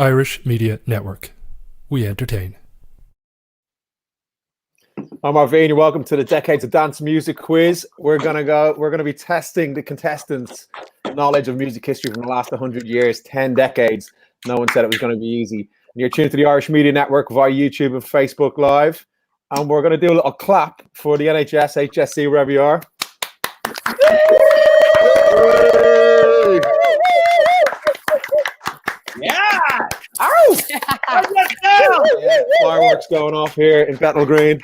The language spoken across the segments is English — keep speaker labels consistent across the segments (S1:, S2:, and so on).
S1: Irish Media Network. We entertain.
S2: I'm Arvine. Welcome to the Decades of Dance Music quiz. We're gonna be testing the contestants' knowledge of music history from the last 100 years, 10 decades. No one said it was going to be easy. And you're tuned to the Irish Media Network via YouTube and Facebook Live. And we're going to do a little clap for the NHS, HSC, wherever you are.
S3: Yeah!
S2: Ow! Yeah, fireworks going off here in Bethnal Green.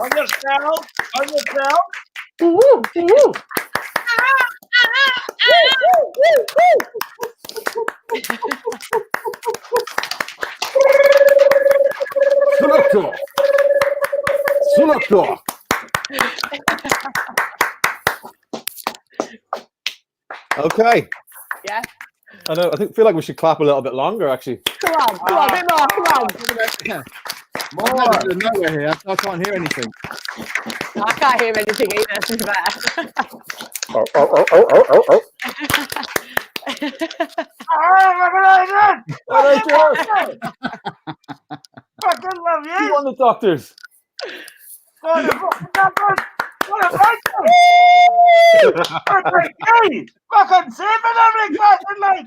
S3: On yourself! On yourself!
S2: Selector. Okay.
S4: Yeah.
S2: I feel like we should clap a little bit longer, actually.
S4: Come on, a bit more, come on.
S5: More. There's nowhere here. I can't hear anything.
S4: I can't hear anything either, to be fair.
S2: Oh.
S3: Fucking love
S2: You
S3: you!
S2: won the doctors.
S3: Fucking saving every fucking like!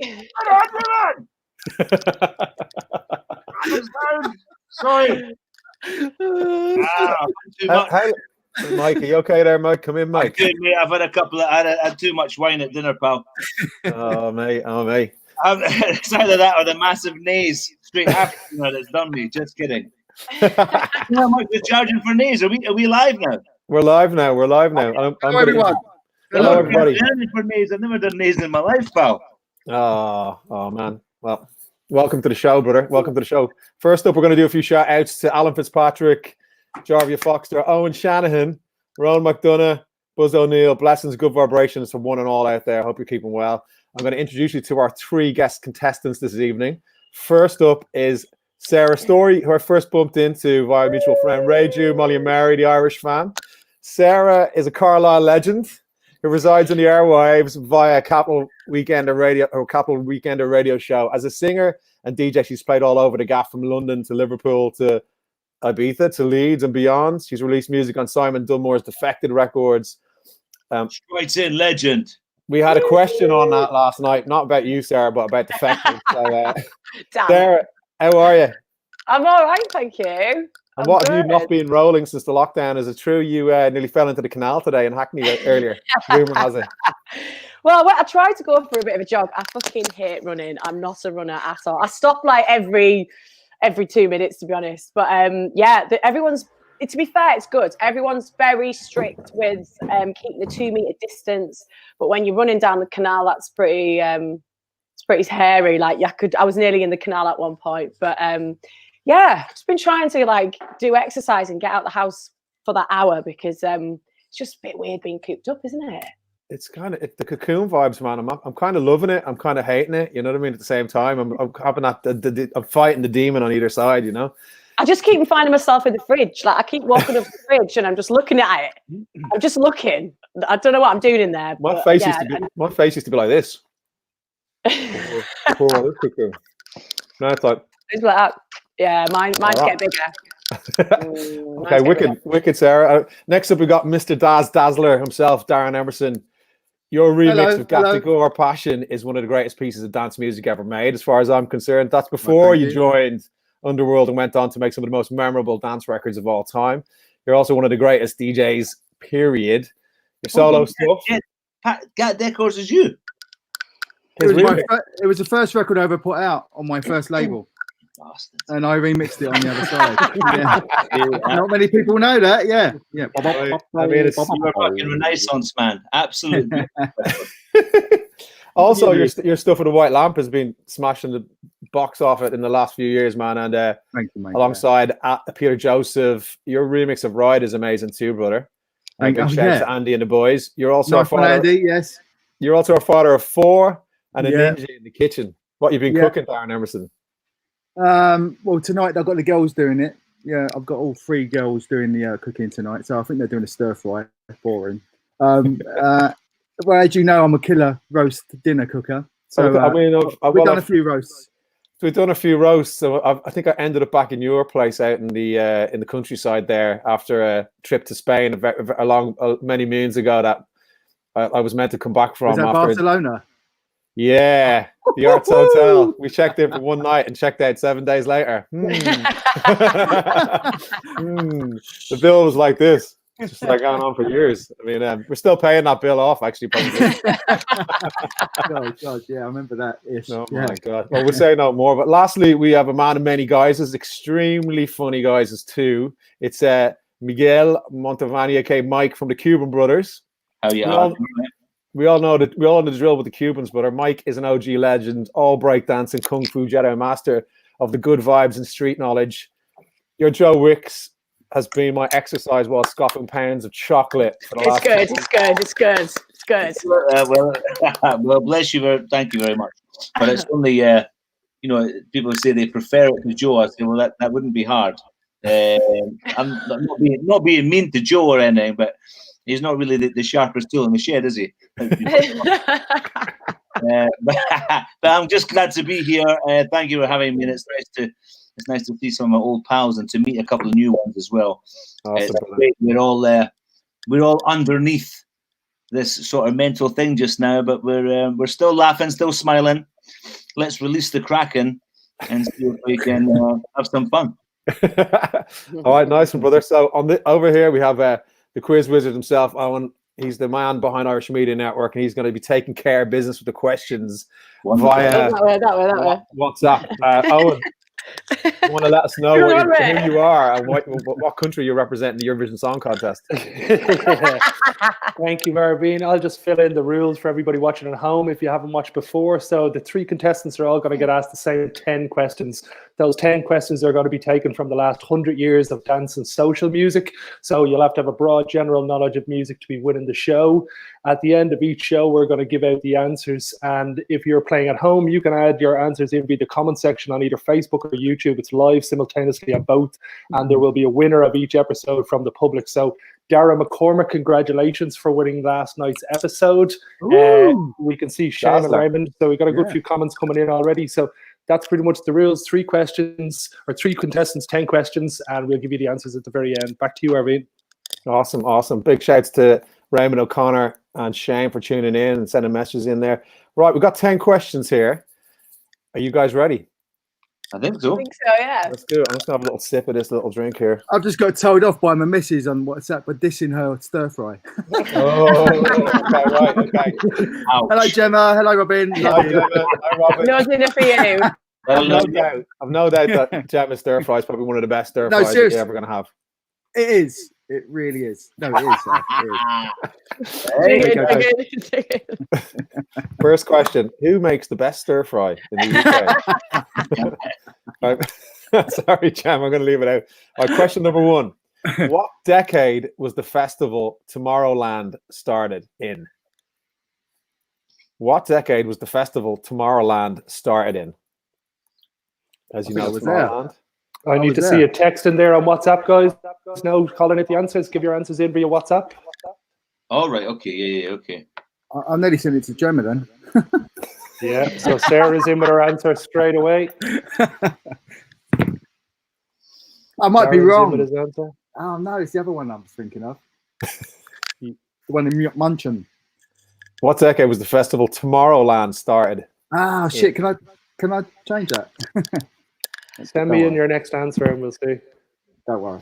S3: Sorry. Too much.
S2: Hi, Mike, are you okay there, Mike? Come in, Mike.
S3: Good, mate. I've had I had too much wine at dinner, pal.
S2: Oh, mate.
S3: It's either that or the massive knees straight after dinner that's done me. Just kidding. How much we're charging for knees? Are we live now?
S2: We're live now. I'm
S5: Hello, everyone.
S2: Hello, everybody.
S3: For knees. I've never done knees in my life, pal.
S2: Oh, man. Well, welcome to the show, brother. Welcome to the show. First up, we're going to do a few shout outs to Alan Fitzpatrick, Jarvia Foxter, Owen Shanahan, Ron McDonough, Buzz O'Neill. Blessings, good vibrations from one and all out there. Hope you're keeping well. I'm going to introduce you to our three guest contestants this evening. First up is Sarah Story, who I first bumped into via mutual friend Ray Jew, Molly and Mary, the Irish fan. Sarah is a Carlisle legend who resides on the airwaves via Capital Weekender radio show. As a singer and DJ, she's played all over the gaff, from London to Liverpool to Ibiza to Leeds and beyond. She's released music on Simon Dunmore's Defected Records.
S3: Straight in, legend.
S2: We had a question on that last night, not about you, Sarah, but about Defected. So, Sarah, how are you?
S4: I'm all right, thank you.
S2: And what have you not been rolling since the lockdown? Is it true you nearly fell into the canal today in Hackney earlier? Rumour has it.
S4: Well, I tried to go for a bit of a jog. I fucking hate running. I'm not a runner at all. I stop like every 2 minutes, to be honest. But everyone's. To be fair, it's good. Everyone's very strict with keeping the 2 meter distance. But when you're running down the canal, that's pretty. It's pretty hairy. Like I was nearly in the canal at one point, but just been trying to like do exercise and get out the house for that hour, because it's just a bit weird being cooped up, isn't it?
S2: It's kind of the cocoon vibes, man. I'm kind of loving it. I'm kind of hating it. You know what I mean? At the same time, I'm having that. I'm fighting the demon on either side. You know.
S4: I just keep finding myself in the fridge. Like I keep walking up the fridge and I'm just looking at it. I'm just looking. I don't know what I'm doing in there.
S2: My face used to be like this. Poor cocoon. No, it's like.
S4: It's like that. Yeah, mine's get bigger.
S2: Okay, wicked, Sarah. Next up, we got Mr. Dazzler himself, Darren Emerson. Your remix of "Got to Go Our Passion" is one of the greatest pieces of dance music ever made, as far as I'm concerned. That's before you joined Underworld and went on to make some of the most memorable dance records of all time. You're also one of the greatest DJs, period. Your solo stuff.
S3: Got Decors is you.
S5: It was the first record I ever put out on my first label. Bastard. And I remixed it on the other side. Not many people know that. Yeah.
S2: I mean, it's
S3: you're a fucking Renaissance man. Absolutely.
S2: Also, your stuff with the White Lamp has been smashing the box off it in the last few years, man. And
S5: thank you, mate.
S2: Alongside Peter Joseph, your remix of "Ride" is amazing too, brother. Thank you. Shout out to Andy and the boys. You're also a father.
S5: Andy, yes.
S2: You're also a father of 4 and a ninja in the kitchen. What you've been cooking, Darren Emerson?
S5: Well, tonight I've got the girls doing it. Yeah, I've got all 3 girls doing the cooking tonight. So I think they're doing a stir fry. Boring. Well, as you know, I'm a killer roast dinner cooker. So
S2: I mean,
S5: we've done a few roasts.
S2: So we've done a few roasts. So I think I ended up back in your place out in the countryside there after a trip to Spain many moons ago that I was meant to come back from.
S5: Was that
S2: after
S5: Barcelona?
S2: Yeah, the Arts Hotel. We checked in for one night and checked out 7 days later. The bill was like this. It's just like going on for years. I mean, we're still paying that bill off, actually. Probably.
S5: Oh, God, yeah, I remember that.
S2: Oh, my God. Well, we'll say no more. But lastly, we have a man of many guises, extremely funny guises, too. It's Miguel Montavani, aka Mike from the Cuban Brothers.
S3: Oh, yeah.
S2: We all know the drill with the Cubans, but our Mike is an OG legend, all breakdancing, kung fu Jedi master of the good vibes and street knowledge. Your Joe Wicks has been my exercise while scoffing pounds of chocolate.
S4: It's good.
S3: Well, bless you. Thank you very much. But it's only, people say they prefer it to Joe. I say, well, that wouldn't be hard. I'm not being mean to Joe or anything, but he's not really the sharpest tool in the shed, is he? But I'm just glad to be here. Thank you for having me. And it's nice to see some of my old pals and to meet a couple of new ones as well.
S2: Awesome.
S3: We're all underneath this sort of mental thing just now, but we're still laughing, still smiling. Let's release the Kraken and see if we can have some fun.
S2: All right, nice one, brother. So over here we have the quiz wizard himself, Owen. He's the man behind Irish Media Network, and he's going to be taking care of business with the questions via
S4: that way.
S2: WhatsApp. Owen, you want to let us know who you are and what country you're representing the Eurovision Song Contest?
S1: Thank you, Marvin. I'll just fill in the rules for everybody watching at home if you haven't watched before. So the 3 contestants are all going to get asked the same 10 questions. Those 10 questions are going to be taken from the last 100 years of dance and social music. So you'll have to have a broad general knowledge of music to be winning the show. At the end of each show, we're going to give out the answers. And if you're playing at home, you can add your answers in the comment section on either Facebook or YouTube. It's live simultaneously on both. And there will be a winner of each episode from the public. So Darren McCormick, congratulations for winning last night's episode. We can see Shane and Raymond. So we've got a good few comments coming in already. So that's pretty much the rules. 3 questions, or 3 contestants, 10 questions, and we'll give you the answers at the very end. Back to you, Arvine.
S2: Awesome. Big shouts to Raymond O'Connor and Shane for tuning in and sending messages in there. Right, we've got 10 questions here. Are you guys ready?
S3: I think so,
S4: yeah.
S2: Let's do it. I'm just going to have a little sip of this little drink here.
S5: I've just got told off by my missus on WhatsApp for dissing her stir fry.
S2: Okay.
S3: Ouch.
S5: Hello, Gemma. Hello, Robin.
S2: Hi, Robin.
S4: No dinner for you.
S2: I've no doubt that Gemma's stir fry is probably one of the best stir fries that you're ever going to have.
S5: It is. It really is. No, it is.
S2: First question: who makes the best stir fry in the UK? Sorry, Jam, I'm going to leave it out. All right, question number 1: what decade was the festival Tomorrowland started in? What decade was the festival Tomorrowland started in? As you know, Tomorrowland.
S1: I need to see a text in there on WhatsApp, guys. No, calling it the answers. Give your answers in via WhatsApp.
S3: All right. Okay. Yeah. Okay.
S5: I'll nearly send it to Gemma then.
S1: Yeah. So Sarah's in with her answer straight away.
S5: I might be wrong.
S1: With his answer.
S5: Oh no, it's the other one I was thinking of. The one in Munchen.
S2: What decade was the festival Tomorrowland started?
S5: Ah, shit! Can I change that?
S1: Send me in your next answer and we'll see.
S5: Don't worry.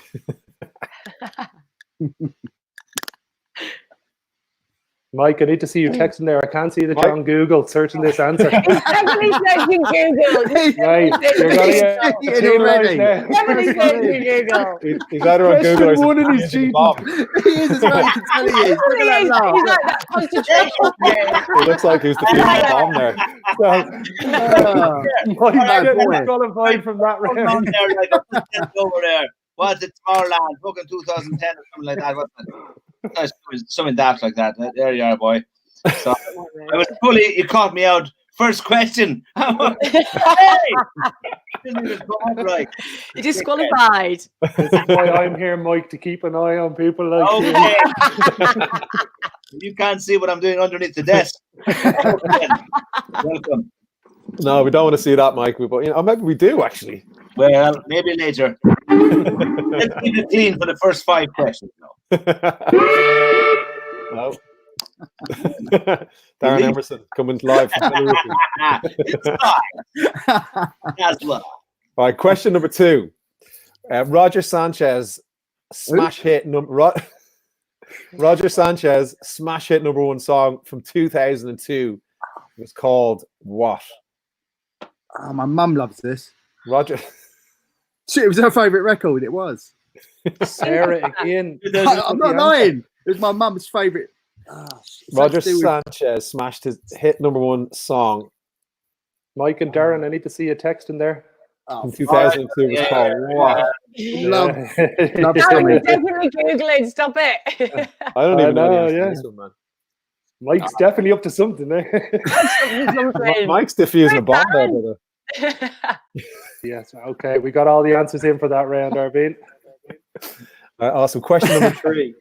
S1: Mike, I need to see you texting there. I can't see that you're on Google searching this answer.
S4: He's definitely searching Google.
S1: Right, you're going to get
S4: Definitely searching Google.
S2: He's either on Google or he's
S1: one in his
S5: He is as well. I can tell he is. Look at that laugh.
S4: He's like that concentration.
S2: It looks like he's defeating bomb there.
S1: Mike getting disqualified from that round.
S3: There, like, over there. What's it, Tomorrowland? Fucking 2010 or something like that. What's it? Something daft like that. There you are, boy. So I was you caught me out. First question. Hey! Didn't even come up right.
S4: You're disqualified.
S1: This is why I'm here, Mike, to keep an eye on people like you.
S3: You can't see what I'm doing underneath the desk. Welcome.
S2: No, we don't want to see that, Mike. But maybe we do actually.
S3: Well, maybe later. Let's keep it clean for the first 5 questions now.
S2: No. Darren Emerson coming live from Tenerife.
S3: It's fine. That's love.
S2: All right, question number 2. Roger Sanchez smash hit number Roger Sanchez smash hit number 1 song from 2002 was called what?
S5: Oh, my mum loves this.
S2: Roger.
S5: Shit, it was her favourite record. It was.
S1: Sarah again.
S5: I'm not lying. It was my mum's favourite.
S2: Roger Sanchez smashed his hit number 1 song.
S1: Mike and Darren, I need to see a text in there.
S2: In 2002 was called what?
S5: Love
S4: Darren, definitely Googling. Stop it.
S2: I don't even know.
S1: Yeah.
S2: This one, man.
S1: Mike's definitely up to something there.
S2: Mike's diffusing a bomb there, brother.
S1: Yes. Okay, we got all the answers in for that round, Arvin.
S2: Awesome. Question number 3.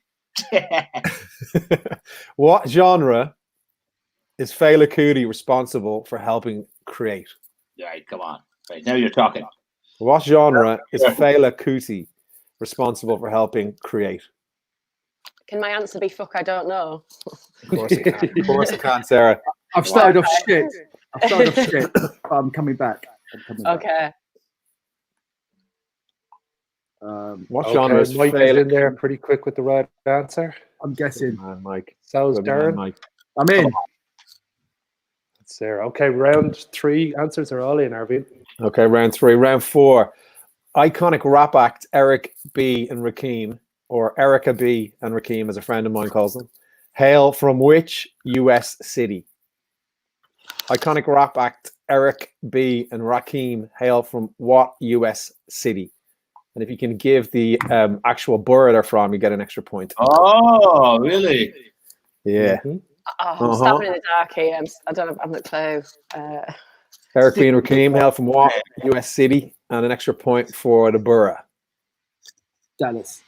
S2: What genre is Fela Kuti responsible for helping create?
S3: Right, come on. Right, now you're talking.
S2: What genre is Fela Kuti responsible for helping create?
S4: Can my answer be fuck? I don't know.
S2: Of course it can. Of course it can, Sarah.
S5: I've started off shit. But I'm coming back.
S4: Okay.
S2: What genre is
S1: Mike
S2: Fela
S1: is in there pretty quick with the right answer.
S5: I'm guessing.
S2: Man, Mike.
S1: So is
S2: Good man,
S1: Darren.
S2: Mike.
S5: I'm in.
S1: Sarah. Okay, round 3 answers are all in, Arvin.
S2: Okay, round 3. Round 4. Iconic rap act Eric B. and Rakim, or Erica B. and Rakim, as a friend of mine calls them, hail from which US city? Iconic rap act Eric B. and Rakim hail from what US city? And if you can give the actual borough they're from, you get an extra point.
S3: Oh, really?
S2: Yeah.
S1: Mm-hmm.
S4: I'm stabbing in the dark here. I don't have a clue.
S2: Eric B. and Rakim hail from what US city? And an extra point for the borough.
S5: Dallas.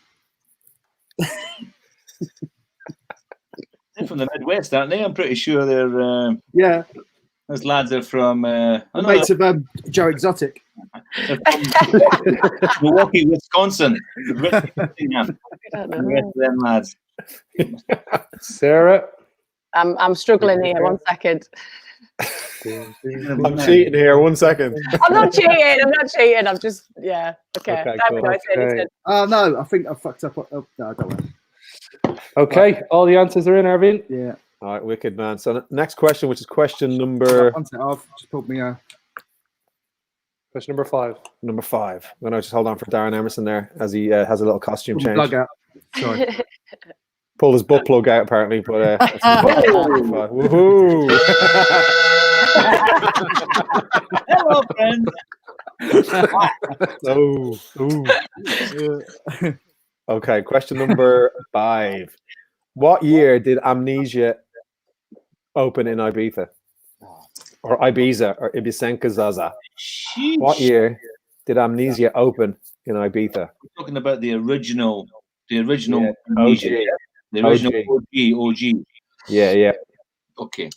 S3: They're from the Midwest, aren't they? I'm pretty sure they're.
S5: Yeah.
S3: Those lads are from.
S5: Mates of Joe Exotic.
S3: Milwaukee, Wisconsin. The
S4: I don't
S3: rest
S4: know.
S3: of them lads.
S1: Sarah.
S4: I'm struggling here. 1 second.
S2: I'm cheating here. 1 second.
S4: I'm not cheating. I'm just Okay.
S2: Okay,
S4: Damn
S2: cool.
S4: it, I said it.
S5: Oh, no. I think I fucked up. Oh, no, I don't know.
S1: Okay, all the answers are in, Arvin.
S5: Yeah.
S2: All right, wicked, man. So next question, which is question number
S5: I've just pulled me
S1: Question number 5.
S2: number 5. I'm going to just hold on for Darren Emerson there as he has a little costume change.
S5: plug out. Sorry.
S2: Pulled his butt plug out apparently, but woohoo!
S3: Hello, friend.
S2: Okay, question number 5. What year did Amnesia open in Ibiza? Or Ibiza, or Ibisenka Zaza? What year did Amnesia open in Ibiza?
S3: We're talking about the original
S2: Yeah.
S3: Amnesia. The original OG.
S2: Yeah.
S3: Okay.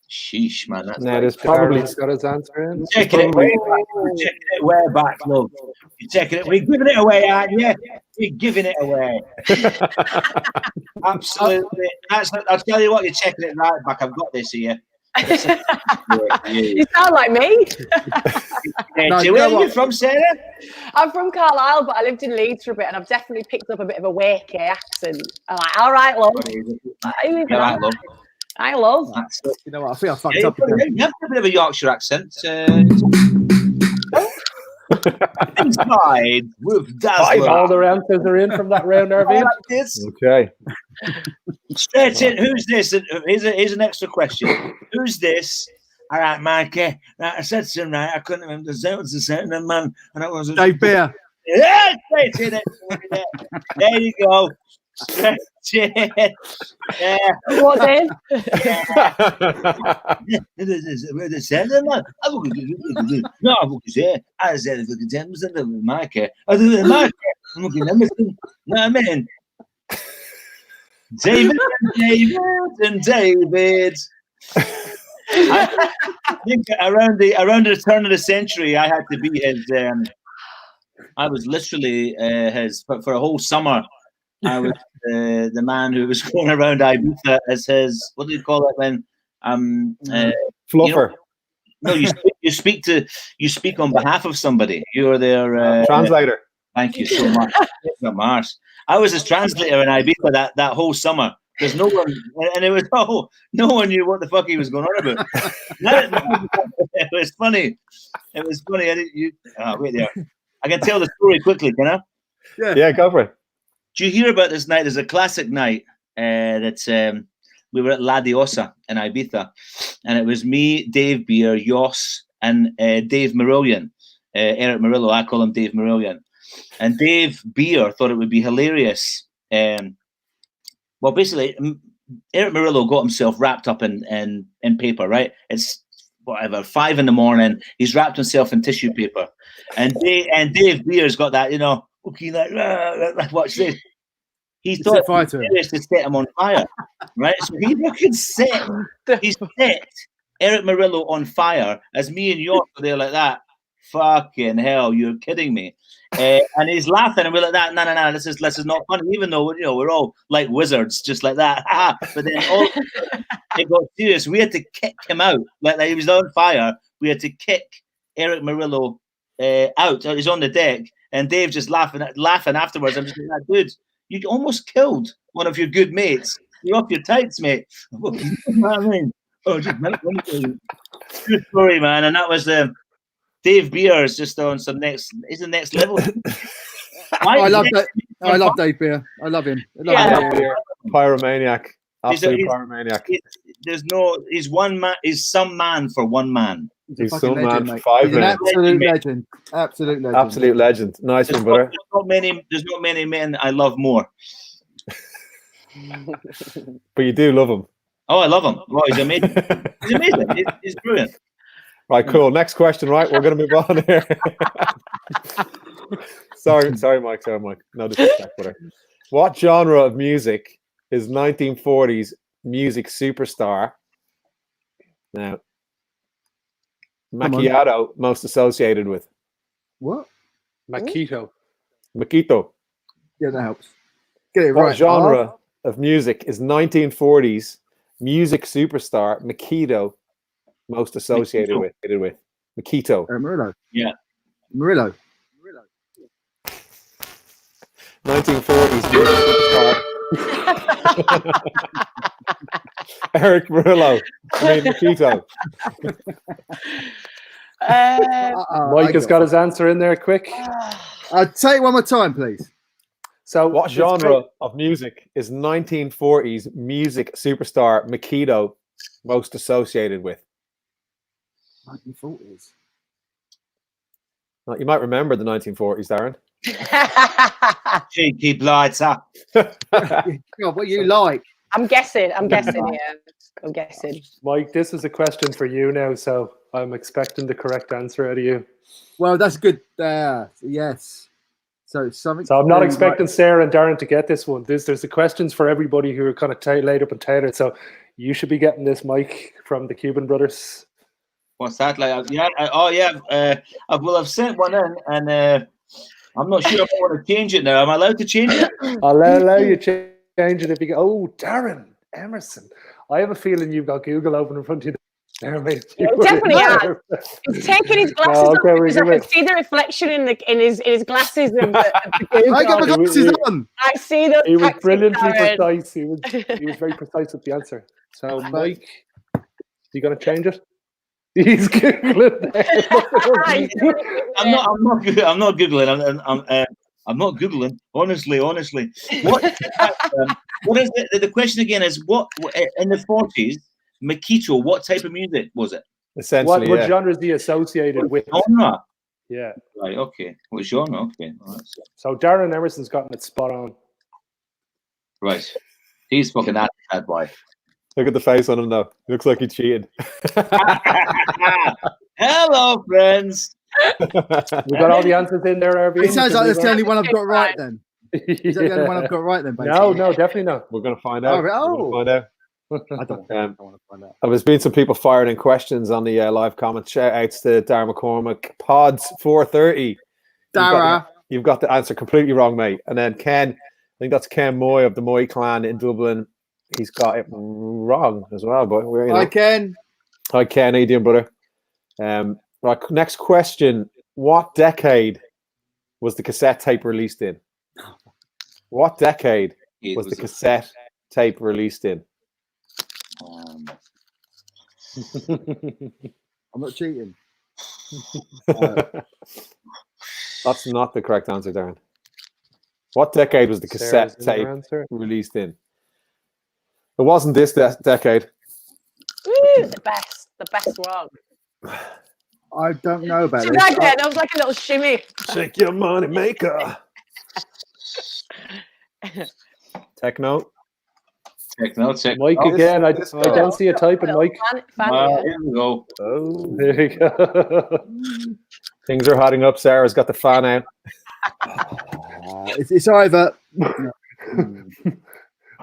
S3: Sheesh, man. That's
S2: Now, there's probably
S1: Darren's got his answer in.
S3: checking it way back. Checking it way back, love. You're checking it. We're giving it away, aren't you? We're giving it away. Absolutely. I'll tell you what, you're checking it right back. I've got this here.
S4: You sound like me.
S3: Where are you from, Sarah?
S4: I'm from Carlisle, but I lived in Leeds for a bit, and I've definitely picked up a bit of a Wakey accent. I'm like, all right, love. I love.
S3: That's
S5: You know what? I think I fucked
S3: yeah,
S5: up.
S3: you have a bit of a Yorkshire accent. Inside with Dazzler.
S1: All the answers are in from that round, Arvin.
S2: okay.
S3: Straight in. Who's this? Here's an extra question. Who's this? All right, Mikey. Right, I said to him, right, I couldn't remember the certain man, and it was
S5: Dave Beer.
S3: Yeah, straight in it. There you go. Straight in. Yeah.
S4: What's in?
S3: The certain man. No, I'm looking here. I said, "Look at him, Mikey. I did Mikey. I'm looking at him. You know what I mean? David and David. I think around the turn of the century, I had to be his. I was literally his for a whole summer. I was the man who was going around Ibiza as his. What do you call it when?
S2: Fluffer.
S3: No, you speak on behalf of somebody. You're their
S2: translator.
S3: Thank you so much. I was his translator in Ibiza that whole summer. There's no one, and it was no one knew what the fuck he was going on about. It was funny. It was funny. Wait there. I can tell the story quickly, can I?
S2: Yeah, go for it.
S3: Do you hear about this night? There's a classic night that's we were at La Diosa in Ibiza, and it was me, Dave Beer, Yoss, and Dave Marillion, Eric Murillo. I call him Dave Marillion, and Dave Beer thought it would be hilarious. Well, basically, Eric Murillo got himself wrapped up in paper, right? It's whatever, 5 a.m. He's wrapped himself in tissue paper, and Dave Beer's got that, okay, like watch this. He thought it was serious to set him on fire, right? So he fucking set Eric Murillo on fire as me and York were there like that. Fucking hell, you're kidding me. And he's laughing, and we're like that. No, this is not funny. Even though we're all like wizards, just like that. But then it got serious. We had to kick him out, like he was on fire. We had to kick Eric Murillo out. He's on the deck, and Dave just laughing afterwards. I'm just like, dude, you almost killed one of your good mates. You're off your tights, mate. You know what I mean? Oh, just good story, man. And that was Dave Beer is just on some next. He's the next level.
S5: I love that. I love Dave Beer. I love him.
S2: Pyromaniac. Absolute pyromaniac.
S3: He's one man. He's some man for one man.
S2: He's some man for 5 minutes.
S5: Absolute legend. Absolute legend.
S2: Absolute legend. Nice one, brother.
S3: There's not many men I love more.
S2: But you do love him.
S3: Oh, I love him. Oh, he's amazing. He's amazing. He's brilliant.
S2: Right, cool. Next question, right? We're going to move on here. Sorry, Mike. No disrespect, brother. What genre of music is 1940s music superstar? Now, macchiato most associated with?
S5: What?
S1: Makito.
S5: Yeah, that helps. Get it
S2: what
S5: right.
S2: genre of music is 1940s music superstar Makito most associated with? Makito.
S5: Murillo.
S3: Yeah.
S5: Murillo.
S2: 1940s music superstar. Eric Murillo. Makito.
S1: Mike has got his answer in there quick.
S5: Say it one more time, please.
S2: So what genre of music is 1940s music superstar Makito most associated with?
S5: 1940s.
S2: Well, you might remember the 1940s, Darren.
S3: Cheeky blighter.
S5: God, what you like?
S4: I'm guessing. Yeah, I'm guessing.
S1: Mike, this is a question for you now, so I'm expecting the correct answer out of you.
S5: Well, that's good. Yes. So something.
S1: So I'm not expecting Sarah and Darren to get this one. There's the questions for everybody who are kind of laid up and tailored. So you should be getting this, Mike, from the Cuban brothers.
S3: What's that like? Yeah. I've sent one in, and I'm not sure if I want to change it now. Am I allowed to change it?
S1: I'll allow you to change it if you go. Oh, Darren Emerson. I have a feeling you've got Google open in front of you. There, mate.
S4: He definitely has. He's taking his glasses off because I can see the reflection in his glasses of the Google.
S5: I got my glasses on.
S4: I see those.
S1: He was brilliantly precise. He was very precise with the answer. So, Mike, you going to change it? He's googling.
S3: I'm not googling. I'm not googling. Honestly. What is it? The question again is what in the 40s? Makito, what type of music was it?
S2: Essentially,
S1: what genre is he associated with?
S3: Genre.
S1: Yeah.
S3: Right. Okay. What genre? Okay. Right.
S1: So Darren Emerson's gotten it spot on.
S3: Right. He's fucking that bad boy.
S2: Look at the face on him now. Looks like he cheated.
S3: Hello, friends.
S1: We got all the answers in there, RB.
S5: It sounds like that's the only one I've got right then. Is that the only one I've got right then? Basically?
S1: No, definitely not.
S2: We're going to find out.
S5: Oh.
S2: We're gonna find out.
S5: I don't want to find out.
S2: There's been some people firing in questions on the live comments. Shout outs to Darren McCormick. Pods 430.
S5: Dara.
S2: You've got the answer completely wrong, mate. And then Ken, I think that's Ken Moy of the Moy clan in Dublin. He's got it wrong as well. But
S5: Hi, Ken.
S2: Hi, Ken. How you doing, brother? Right. Next question: what decade was the cassette tape released in? What decade was the cassette tape released in?
S5: I'm not cheating.
S2: That's not the correct answer, Darren. What decade was the cassette tape released in? It wasn't this decade.
S4: Woo, the best one.
S5: I don't know about it.
S4: That was like a little shimmy.
S2: Shake your money maker. Techno.
S1: Mike again. I don't see a type in Mike.
S3: Here we go.
S1: Oh, there you go.
S2: Things are hotting up. Sarah's got the fan out.
S5: It's either.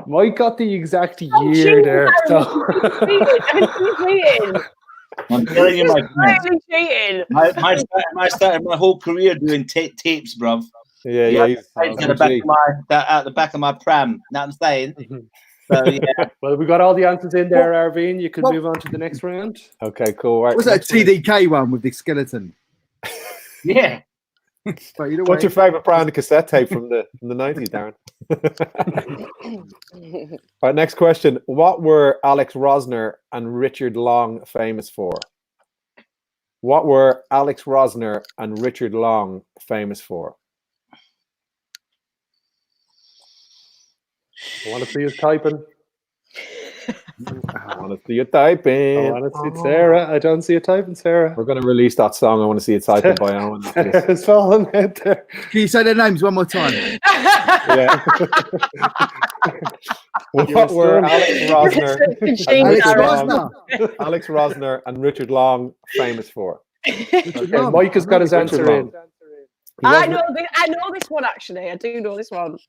S1: Mike got the exact year there. So.
S3: I'm telling you, my friend.
S4: Cheating.
S3: I started my whole career doing tapes, bruv.
S2: Yeah.
S3: At the back of my pram. Know what I'm saying? So, yeah.
S1: Well, we got all the answers in there, Arvine. You can move on to the next round.
S2: Okay, cool. Right.
S5: Was that TDK one with the skeleton?
S3: Yeah.
S2: What's your favourite brand of cassette tape from the 90s, Darren? All right, next question. What were Alex Rosner and Richard Long famous for? What were Alex Rosner and Richard Long famous for?
S1: I want to see you typing.
S2: I want to see you typing.
S1: I want to see Sarah. I don't see you typing, Sarah.
S2: We're going to release that song. I want to see it typing by Owen.
S1: It's falling out there.
S5: Can you say their names one more time?
S2: Yeah. What were Alex Rosner and Richard Long famous for?
S1: Okay, Mike has got his answer in.
S4: I know this one actually. I do know this one.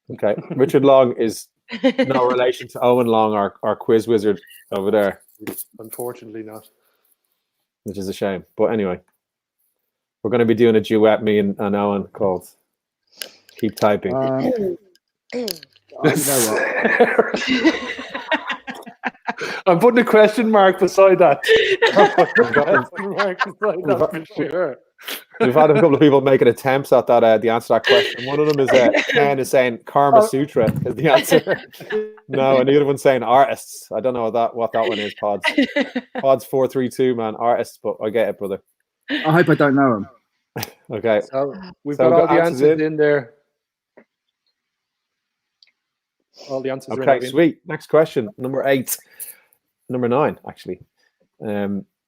S2: Okay, Richard Long is no relation to Owen Long, our quiz wizard over there.
S1: Unfortunately not.
S2: Which is a shame. But anyway, we're going to be doing a duet, me and Owen, called Keep Typing.
S5: You know
S1: I'm putting a question mark beside that. For sure.
S2: We've had a couple of people making attempts at that. The answer to that question. One of them is Ken is saying Karma Sutra is the answer. No, and the other one's saying artists. I don't know what that one is. Pods 432, man. Artists, but I get it, brother.
S5: I hope I don't know them.
S2: Okay,
S1: so we've got all the answers in there. All the answers.
S2: Okay, sweet. Next question, number 9, actually.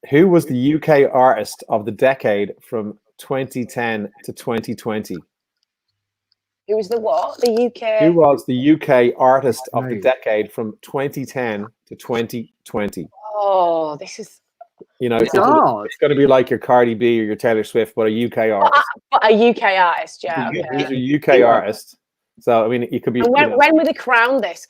S2: Who was the UK artist of the decade from 2010 to 2020?
S4: Who was the what? The UK.
S2: Who was the UK artist of the decade from 2010 to 2020?
S4: Oh, this is.
S2: You know, it's going to be like your Cardi B or your Taylor Swift, but a UK artist.
S4: But a UK artist, yeah.
S2: He's a UK artist. So I mean, it could be.
S4: And when will they crown this?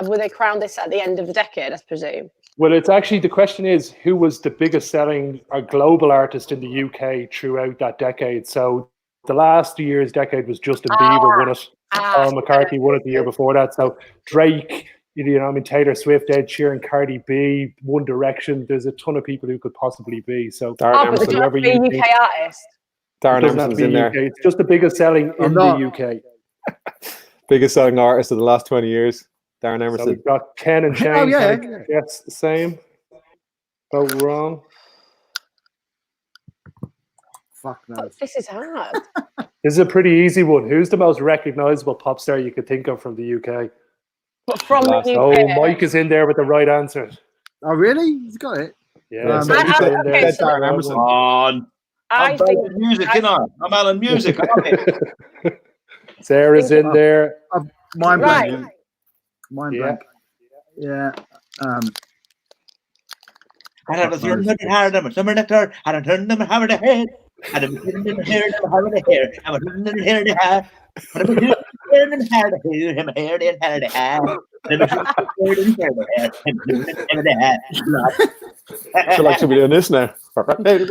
S4: Will they crown this at the end of the decade? I presume.
S1: Well, it's actually the question is who was the biggest selling global artist in the UK throughout that decade. So the last year's decade was Justin Bieber won it. Paul McCartney won it the year before that. So Drake, Taylor Swift, Ed Sheeran, Cardi B, One Direction. There's a ton of people who could possibly be. So
S2: Darren Emerson,
S4: whoever you think. UK artist.
S2: Darren Emerson's in there.
S1: It's just the biggest selling in the UK.
S2: Biggest selling artist of the last 20 years. Darren Emerson.
S1: So we've got Ken and Shane. Yes, the same. Both wrong.
S5: Fuck no.
S4: This is hard.
S1: This is a pretty easy one. Who's the most recognizable pop star you could think of from the UK?
S4: But from the UK.
S1: Oh, Mike is in there with the right answer.
S5: Oh, really? He's got it.
S1: Yeah.
S2: Darren Emerson.
S3: Come on. I'm Alan Music.
S1: Sarah's in there.
S5: Mind blank. Mind blank. Yeah.
S3: I don't turn them hard. I don't turn them hard the head. I don't turn them hard the hair. I don't turn them hard the hair.
S2: I feel like she'll be doing this now.
S5: Oh,
S4: Well done.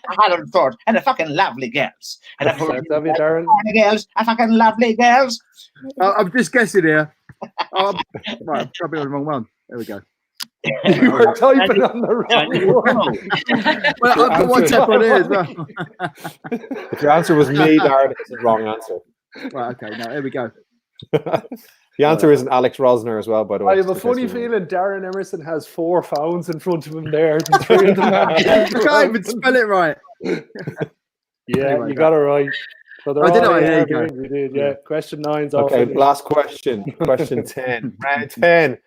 S3: I hadn't thought, and the fucking lovely girls. And I thought,
S1: Love you, Darren.
S3: girls, I fucking lovely girls.
S5: I'm just guessing here. Right, I'm probably on the wrong one. There we go.
S1: You were typing on the wrong one.
S5: Well, I've got one tap on here as well.
S2: If your answer was me, Darren, it's the wrong answer.
S5: Right, okay, now here we go.
S2: The answer isn't Alex Rosner as well, by the way.
S1: I have a funny feeling Darren Emerson has 4 phones in front of him there. And 3 of them have
S5: I can't even spell it right.
S1: Yeah,
S5: Anyway,
S1: you got it right. So they're
S5: I did
S1: all
S5: it, there you
S1: there,
S5: go.
S1: you did, yeah. Question 9's all
S2: Okay,
S1: finished.
S2: last question. Question 10. Round 10.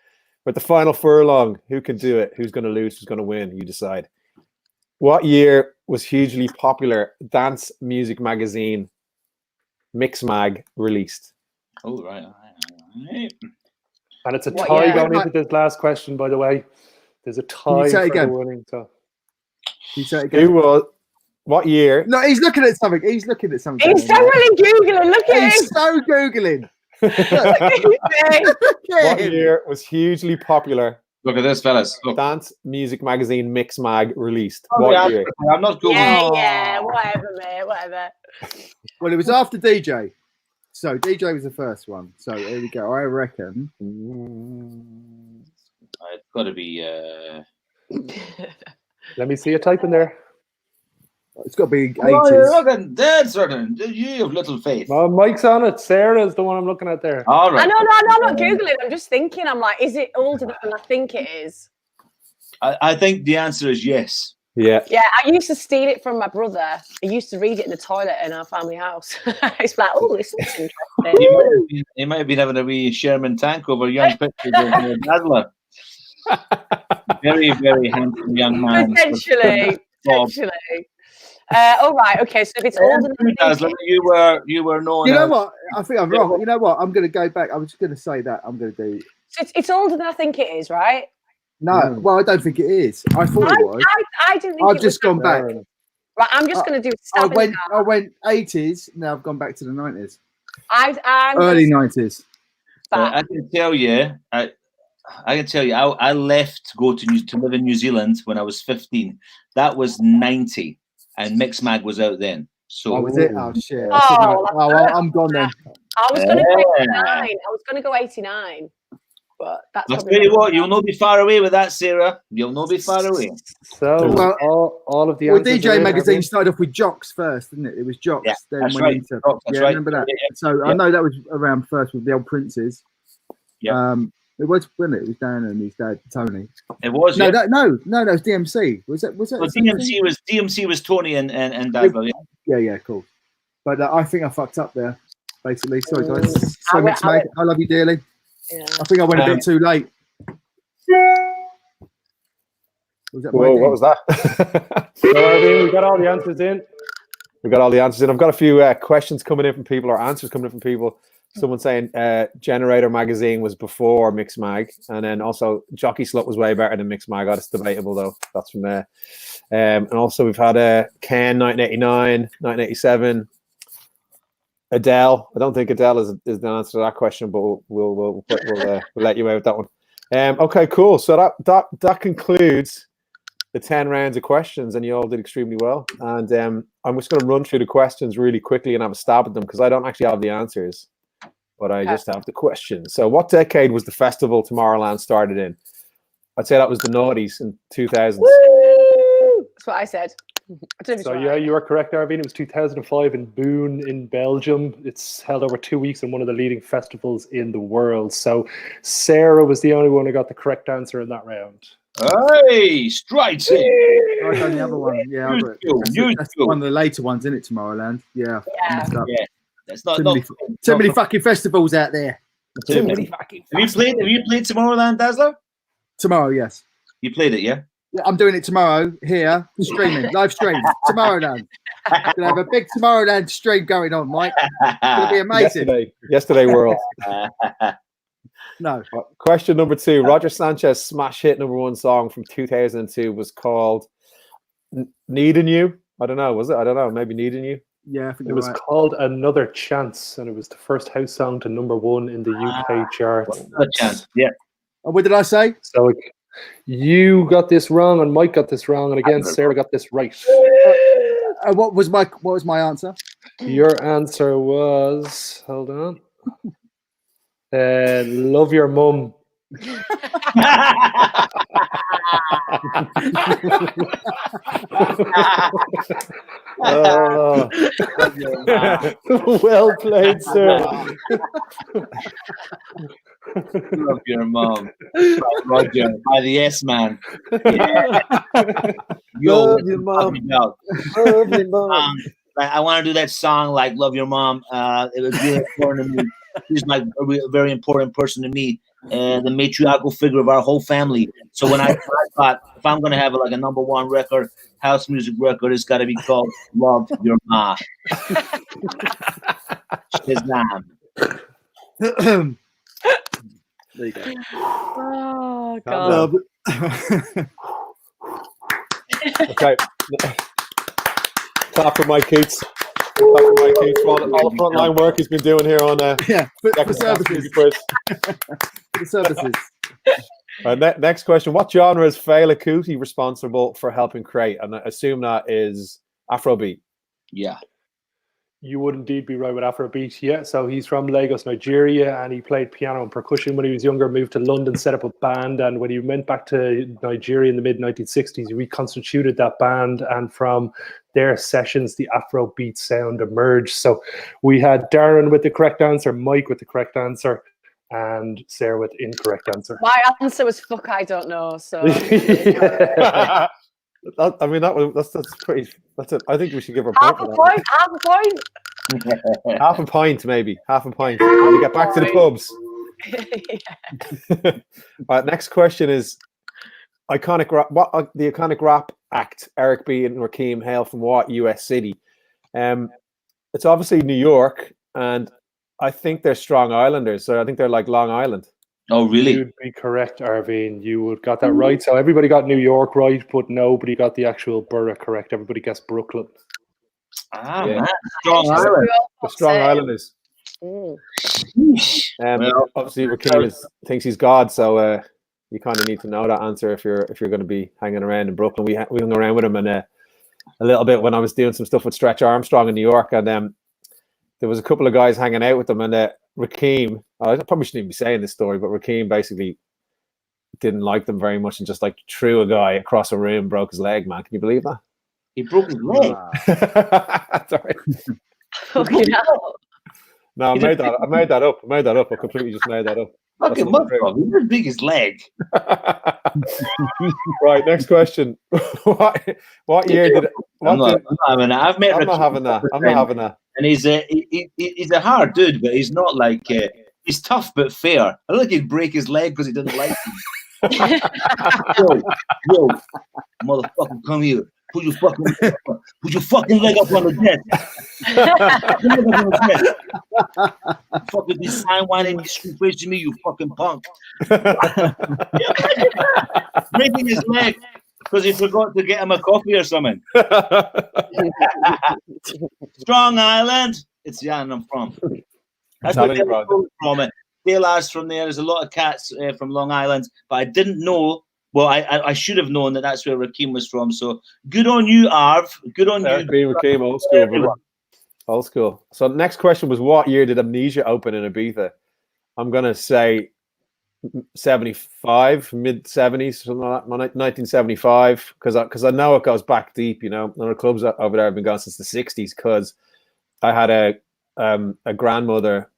S2: With the final furlong, who can do it? Who's going to lose? Who's going to win? You decide. What year was hugely popular dance music magazine Mix Mag released?
S3: Oh, right.
S1: And it's a
S4: What
S1: tie
S4: year?
S1: going into this last question, by the way. There's a tie
S5: say it
S1: for the
S5: again?
S1: winning. So.
S5: Can you say it
S2: Who
S5: again?
S2: was? What year?
S5: No, he's looking at something. He's looking at something.
S4: He's totally Googling. Look at him.
S5: He's so Googling.
S4: Look at him.
S2: What year was hugely popular
S3: Look at this, fellas. Look.
S2: dance music magazine Mix Mag released?
S3: Oh,
S2: What
S3: yeah,
S2: year?
S3: I'm not Googling.
S4: Yeah, whatever, mate, whatever.
S5: Well, it was after DJ. So DJ was the first one. So here we go. I reckon.
S3: It's got to be.
S1: Let me see you typing there.
S5: It's got to be 80s.
S3: Oh, you're looking dead certain. You have little faith.
S1: Well, Mike's on it. Sarah's the one I'm looking at there.
S3: All
S4: I
S3: right.
S4: know, I'm not Googling. I'm just thinking. I'm like, is it older than I think it is?
S3: I think the answer is yes.
S2: Yeah.
S4: Yeah, I used to steal it from my brother. He used to read it in the toilet in our family house. It's like, oh, this is interesting.
S3: He might have been having a wee Sherman tank over young pictures of Dazzler. Very, very handsome young man.
S4: Potentially.
S3: Bob.
S4: Potentially. All right, okay, so if it's older than I
S3: Dazzler,
S4: think
S3: you were known.
S5: You know
S3: as-
S5: what? I think I'm wrong. You know what? I'm going to go back. I was just going to say that. I'm going to do.
S4: so it's older than I think it is, right?
S5: No, well, I don't think it is. I thought it was.
S4: I didn't think
S5: I've
S4: it
S5: just
S4: was.
S5: gone back.
S4: Right, I'm just going to do
S5: I
S4: stab
S5: went 80s. Now I've gone back to the 90s.
S4: I'm
S5: Early 90s.
S3: I can tell you. I can tell you. I left to go to live in New Zealand when I was 15. That was 90, and Mix Mag was out then. So
S5: Oh, was it? Oh, shit.
S4: Oh,
S5: Well, I'm gone then.
S4: I was going to go
S3: Yeah.
S4: 89. I was going to go 89. But that's
S3: I'll
S4: probably
S3: tell you
S4: not
S3: what, you'll not be far away with that, Sarah. You'll not be far away.
S1: So
S5: Well,
S1: all of the
S5: Well,
S1: answers are
S5: DJ
S1: in,
S5: magazine
S1: have
S5: started off with Jocks first, didn't it? It was Jocks.
S3: Yeah,
S5: then
S3: that's
S5: went
S3: right.
S5: into
S3: Jocks, that's
S5: yeah,
S3: right.
S5: remember that?
S3: Yeah, yeah.
S5: So I
S3: Yeah.
S5: know that was around first with the old Princes.
S3: Yeah.
S5: It was when it was Dan and his dad Tony.
S3: It was.
S5: No,
S3: yeah.
S5: that was DMC. Was that?
S3: Well,
S5: the same thing?
S3: DMC was Tony and Dazzler. Yeah.
S5: Yeah, cool. But I think I fucked up there, basically. Sorry, guys.
S4: I
S5: So
S4: went-
S5: Mix Mag, I love you dearly.
S4: Yeah.
S5: I think I went a bit too late. Was that my
S2: Whoa,
S5: thing?
S2: what was that?
S1: So, Arvine, we got all the answers in.
S2: We got all the answers in. I've got a few questions coming in from people or answers coming in from people. Someone saying Generator magazine was before Mix Mag, and then also Jockey Slut was way better than Mix Mag. That's debatable though. That's from there. And also we've had Ken 1989, 1987. Adele. I don't think Adele is the answer to that question, but we'll let you out with that one. Okay, cool. So that concludes the 10 rounds of questions, and you all did extremely well. And I'm just going to run through the questions really quickly and have a stab at them because I don't actually have the answers, but I just have the questions. So what decade was the festival Tomorrowland started in? I'd say that was the noughties in 2000s.
S4: Woo! That's what I said. I don't know if it's
S1: So
S4: right.
S1: yeah, you are correct, Arvine. It was 2005 in Boone in Belgium. It's held over 2 weeks and one of the leading festivals in the world. So Sarah was the only one who got the correct answer in that round.
S3: Hey, strikes it.
S5: I've done the other one. Yeah, I've got it. That's one of the later ones, isn't it? Tomorrowland. Yeah.
S4: Yeah.
S5: Messed up.
S3: Yeah. That's not.
S5: Too many fucking festivals out there.
S2: Too many fucking.
S3: Have you played Tomorrowland, Dazzler?
S5: Tomorrow, yes.
S3: You played it, yeah?
S5: Yeah, I'm doing it tomorrow here, streaming, live stream, Tomorrowland. Gonna have a big Tomorrowland stream going on, Mike. It's gonna be amazing.
S2: Yesterday world.
S5: No,
S2: Question number 2. Roger Sanchez's smash hit #1 song from 2002 was called Needing You. I don't know. Was it? I don't know. Maybe Needing You.
S5: Yeah, I think
S1: It
S5: you're
S1: was
S5: right.
S1: called Another Chance, and it was the first house song to #1 in the UK chart.
S3: A chance. Yeah.
S5: What did I say?
S1: So you got this wrong, and Mike got this wrong, and again, Sarah got this right.
S5: What was my answer?
S1: Your answer was, hold on, Love Your Mum.
S2: Oh.
S1: Well played, sir.
S3: Love Your Mum. Roger, by the S Man. Yeah.
S2: Love Your Mum.
S3: Love
S2: Your Mum.
S3: I want to do that song like Love Your Mom. It was really important to me. She's like a very important person to me, the matriarchal figure of our whole family. So when I thought, if I'm going to have like a #1 record, house music record, it's got to be called Love Your Ma. Shazam.
S5: There you go.
S4: Oh God.
S2: Okay. Clap for Mike Keats. Clap for Mike Keats for all the frontline work he's been doing here on
S5: Yeah, for
S2: Second
S5: services.
S2: Quiz.
S5: For services.
S2: Next question. What genre is Fela Kuti responsible for helping create? And I assume that is Afrobeat.
S3: Yeah.
S1: You would indeed be right with Afrobeat, yeah. So he's from Lagos, Nigeria, and he played piano and percussion when he was younger, moved to London, set up a band, and when he went back to Nigeria in the mid-1960s, he reconstituted that band, and from their sessions, the Afrobeat sound emerged. So we had Darren with the correct answer, Mike with the correct answer, and Sarah with the incorrect answer.
S4: My answer was fuck, I don't know. So
S1: Yeah.
S2: I mean, that's pretty. That's it. I think we should give her a
S4: half
S2: point.
S4: a
S2: for that.
S4: point, half a point.
S2: Half a pint, maybe. Half a pint. When we get back to the pubs. All right, next question is iconic rap. What the iconic rap act? Eric B. and Rakim hail from what U.S. city? It's obviously New York, and I think they're Strong Islanders. So I think they're like Long Island.
S3: Oh, really?
S1: You'd be correct, Arvine. You would got that right. So everybody got New York right, but nobody got the actual borough correct. Everybody guessed Brooklyn.
S3: Ah,
S2: Yeah.
S3: man. Strong Island.
S2: The Strong Islanders.
S4: Mm.
S3: Well,
S2: Obviously, Rakim thinks he's God, so you kind of need to know that answer if you're going to be hanging around in Brooklyn. We hung around with him and a little bit when I was doing some stuff with Stretch Armstrong in New York, and there was a couple of guys hanging out with them, and Rakim, I probably shouldn't even be saying this story, but Rakim basically didn't like them very much and just like threw a guy across a room, broke his leg, man. Can you believe that?
S3: he broke his leg.
S2: Sorry.
S4: Fucking hell.
S2: No, I made that up. I completely just made that up.
S3: Fucking motherfucker. He didn't break his leg.
S2: Right, next question. What year did it?
S3: I'm not having that.
S2: I'm not having that. I'm not having that.
S3: And he's a hard dude, but he's not like he's tough but fair. I don't think he'd break his leg because he didn't like him. yo, motherfucker, come here. Put your fucking leg up on the desk. Fucking be sign whining me, screw facing me, you fucking punk. Breaking his leg because he forgot to get him a coffee or something. Strong Island. It's the island I'm from. That's where I'm from. Dale from there. There's a lot of cats from Long Island, but I didn't know. Well, I should have known that that's where Rakim was from. So good on you, Arv. Good on you.
S2: Rakim, old school, brother. Old school. So next question was, what year did Amnesia open in Ibiza? I'm gonna say 75, mid 70s, something like that, 1975, because I know it goes back deep. You know, the clubs over there have been going since the 60s. Because I had a grandmother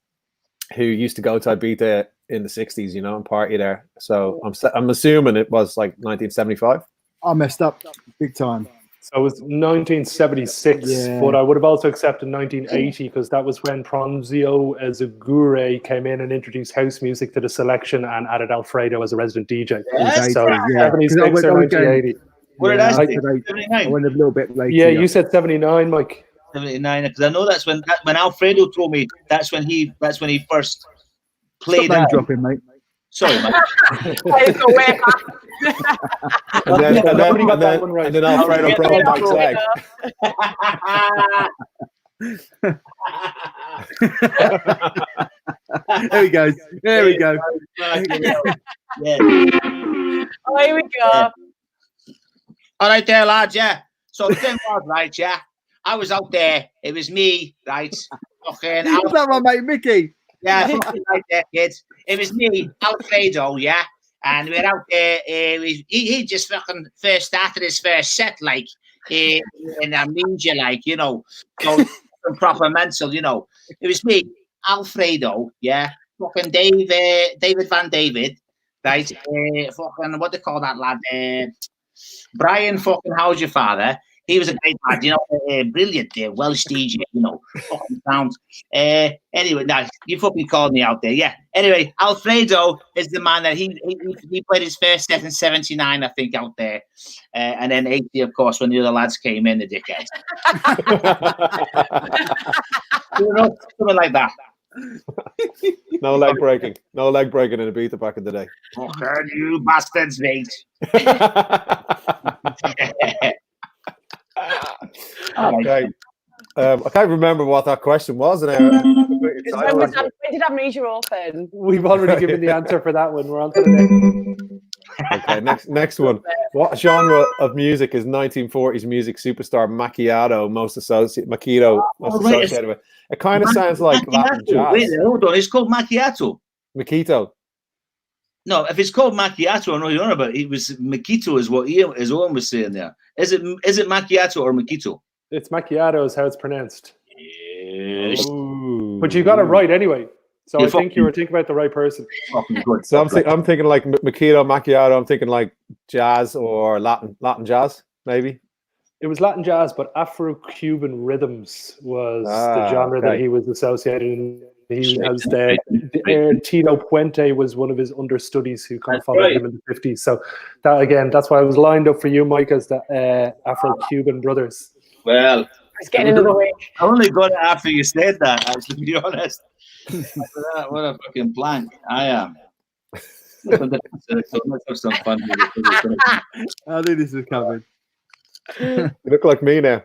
S2: who used to go to Ibiza in the 60s, you know, and party there. So I'm assuming it was like 1975.
S5: I messed up big time.
S1: So it was 1976,
S5: Yeah.
S1: but I would have also accepted 1980 because that was when Pronzio Ezagure came in and introduced house music to the selection and added Alfredo as a resident DJ.
S3: Yes.
S1: So
S5: Yeah.
S1: 76
S5: I went-
S1: or
S5: I went
S1: 1980.
S3: What did
S5: Yeah,
S3: I
S5: I
S3: say?
S5: said I
S3: 79.
S5: went a little bit later.
S1: Yeah, you said 79, Mike.
S3: 79, because I know that's when Alfredo told me that's when he first
S5: Stop
S3: played
S5: name
S3: out.
S5: dropping, mate.
S3: Sorry, man.
S4: Let's go way back.
S2: and then Alfredo broke Mike's leg.
S5: There we go. There we go.
S3: Yeah.
S4: Oh, here we go.
S3: All right there, lads, yeah. So the thing was, right, yeah, I was out there. It was me, right? Fucking
S5: Is that my mate Mickey?
S3: yeah, fucking right there, kids. It was me, Alfredo, yeah. And we were out there. He just fucking first started his first set, like, in amnesia, like, you know, so proper mental, you know. It was me, Alfredo, yeah. Fucking David Van David, right? Fucking, what they call that lad? Brian, fucking, how's your father? He was a great lad, you know, brilliant, Welsh DJ, you know, fucking sound. Anyway, now you fucking called me out there, yeah. Anyway, Alfredo is the man that he played his first set in '79, I think, out there, and then '80, of course, when the other lads came in, the dickheads. You know, something like that.
S2: No leg breaking in Ibiza back in the day.
S3: Fucking you bastards, mate.
S2: Okay. I can't remember what that question was.
S4: When did amnesia open?
S1: We've already given the answer for that one. We're on to the next.
S2: Okay, next one. What genre of music is 1940s music superstar Macchiato most associated with? It kind of sounds like Latin jazz.
S3: Wait, hold on. It's called Macchiato.
S2: Makito.
S3: No, if it's called Macchiato, I know you're on about. It was Makito, is what Owen was saying there. Is it Macchiato or Makito?
S1: It's macchiato is how it's pronounced.
S3: Yes.
S2: Ooh.
S1: But you got it right anyway. So
S3: You're
S1: I think you were thinking about the right person.
S3: Good.
S2: So I'm thinking like Makito, Macchiato. I'm thinking like jazz or Latin jazz, maybe.
S1: It was Latin jazz, but Afro-Cuban rhythms was the genre that he was associated in. He was Tito Puente was one of his understudies who kind of followed him in the 50s. So that again, that's why I was lined up for you, Mike, as the Afro-Cuban brothers.
S3: Well,
S4: it's getting into the way.
S3: I only got it after you said that, actually, to be honest. What a fucking blank I am. Let's have some fun.
S5: I knew this was coming.
S2: You look like me now.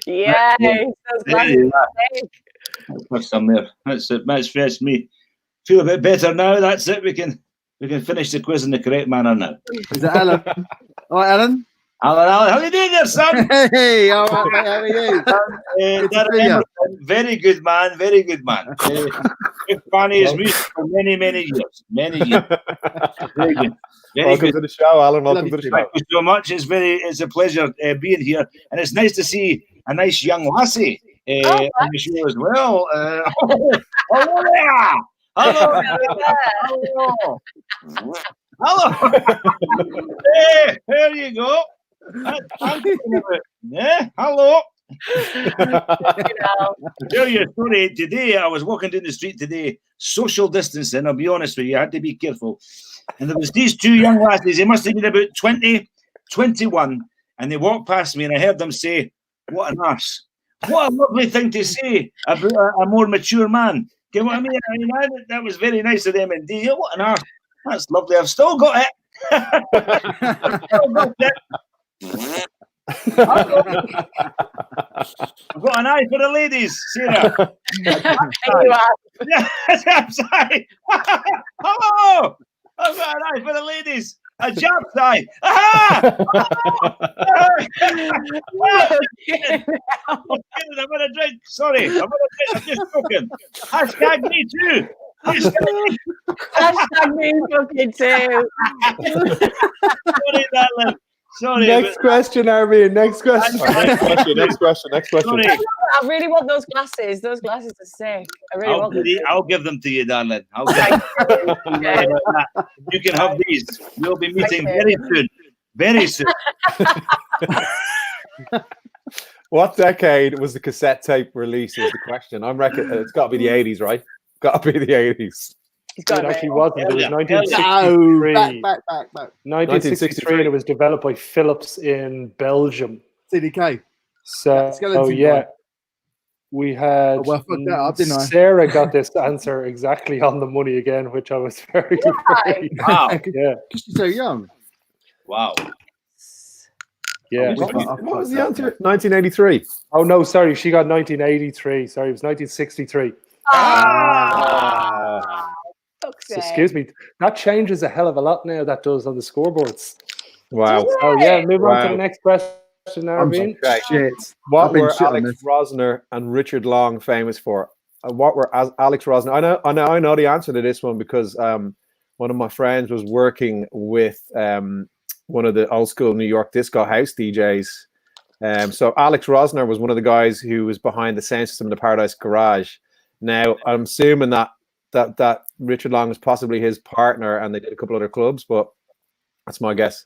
S4: Yeah,
S3: Put some there. That's it. That's fresh me. Feel a bit better now. That's it. We can finish the quiz in the correct manner now.
S5: Is it Alan? All right, Alan.
S3: Alan, how are you doing there, son?
S5: Hey, all right, how are you?
S3: Darren Emerson, very good man. Very good man. Funny as music for many years. Very good.
S2: Welcome to the show, Alan. Welcome to the show.
S3: Thank you so much. It's a pleasure being here, and it's nice to see a nice young lassie on the show as well. Hello there. Hello. Hey, there you go. Yeah, hello. I'll tell you a story. Today, I was walking down the street today, social distancing. I'll be honest with you, I had to be careful. And there was these two young lasses. They must have been about 20, 21, and they walked past me, and I heard them say, "What an arse! What a lovely thing to say about a more mature man." Do you know what I mean? That was very nice of them indeed. What an arse! That's lovely. I've still got it. I've got an eye for the ladies, Sarah. I'm sorry. Hello. I've got an eye for the ladies. A jab eye. Aha! I'm going to drink. Sorry. I'm just joking. Hashtag me too.
S4: Hashtag me fucking too.
S3: Sorry, darling. Sorry.
S1: Next question, Armin. Next question.
S2: Next question.
S3: Sorry.
S4: I really want those glasses. Those glasses are sick. I really want them.
S3: I'll give them to you, darling. I'll give them. You can have these. We'll be meeting very soon. Very soon.
S2: What decade was the cassette tape released is the question. I'm reckon it's got to be the 80s, right? Got to be the 80s.
S1: It actually wasn't. It was 1963.
S5: Back.
S1: 1963, and it was developed by Philips in Belgium.
S5: CDK.
S1: So, yeah. We had
S5: Oh, well, I fucked that up, didn't I?
S1: Sarah got this answer exactly on the money again, which I was very, very
S3: Wow.
S1: yeah.
S5: Because you're so young.
S3: Wow.
S1: Yeah.
S2: What was the answer? 1983.
S1: Oh no, sorry, she got 1983. Sorry, it was 1963. Excuse me. That changes a hell of a lot now. That does on the scoreboards.
S2: Wow.
S1: Oh yeah, move on to
S2: Wow.
S1: the next question. Arvin.
S2: Okay.
S5: Shit.
S2: What
S5: I've been
S2: were
S5: shit on
S2: Alex
S5: this.
S2: Rosner and Richard Long famous for? What were Alex Rosner? I know the answer to this one because one of my friends was working with one of the old school New York disco house DJs. So Alex Rosner was one of the guys who was behind the sound system in the Paradise Garage. Now I'm assuming that Richard Long was possibly his partner, and they did a couple other clubs, but that's my guess.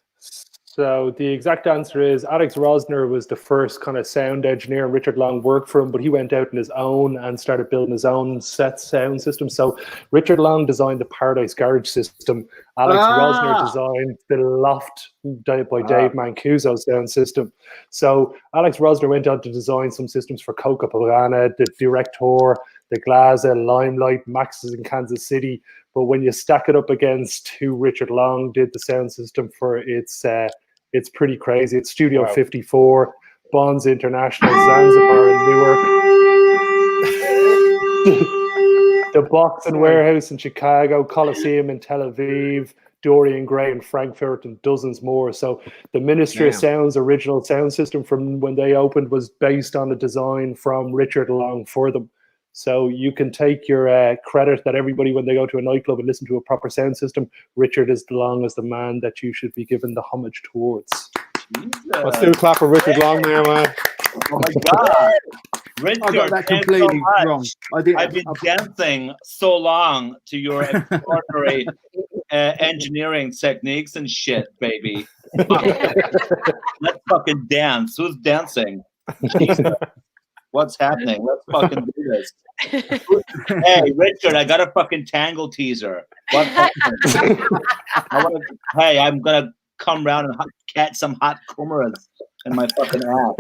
S1: So the exact answer is Alex Rosner was the first kind of sound engineer, and Richard Long worked for him, but he went out on his own and started building his own set sound system. So Richard Long designed the Paradise Garage system. Alex Rosner designed the Loft by Dave Mancuso sound system. So Alex Rosner went on to design some systems for Coca Cabana, the Director, the Glaza, Limelight, Max's in Kansas City. But when you stack it up against who Richard Long did the sound system for, it's pretty crazy. It's Studio 54, Bonds International, Zanzibar and Newark, the Box and Warehouse in Chicago, Coliseum in Tel Aviv, Dorian Gray in Frankfurt, and dozens more. So the Ministry of Sound's original sound system from when they opened was based on a design from Richard Long for them. So you can take your credit that everybody, when they go to a nightclub and listen to a proper sound system, Richard Long is the man that you should be given the homage towards.
S2: Let's do a clap for Richard Long there, man.
S3: Oh my God. Richard,
S5: I got that
S3: thanks
S5: completely
S3: so much.
S5: wrong.
S3: I've been dancing so long to your extraordinary engineering techniques and shit, baby. Let's fucking dance. Who's dancing? Jesus. What's happening? Let's fucking do this. Hey, Richard, I got a fucking Tangle teaser. What's happening? I'm gonna come round and catch some hot cumaras in my fucking ass.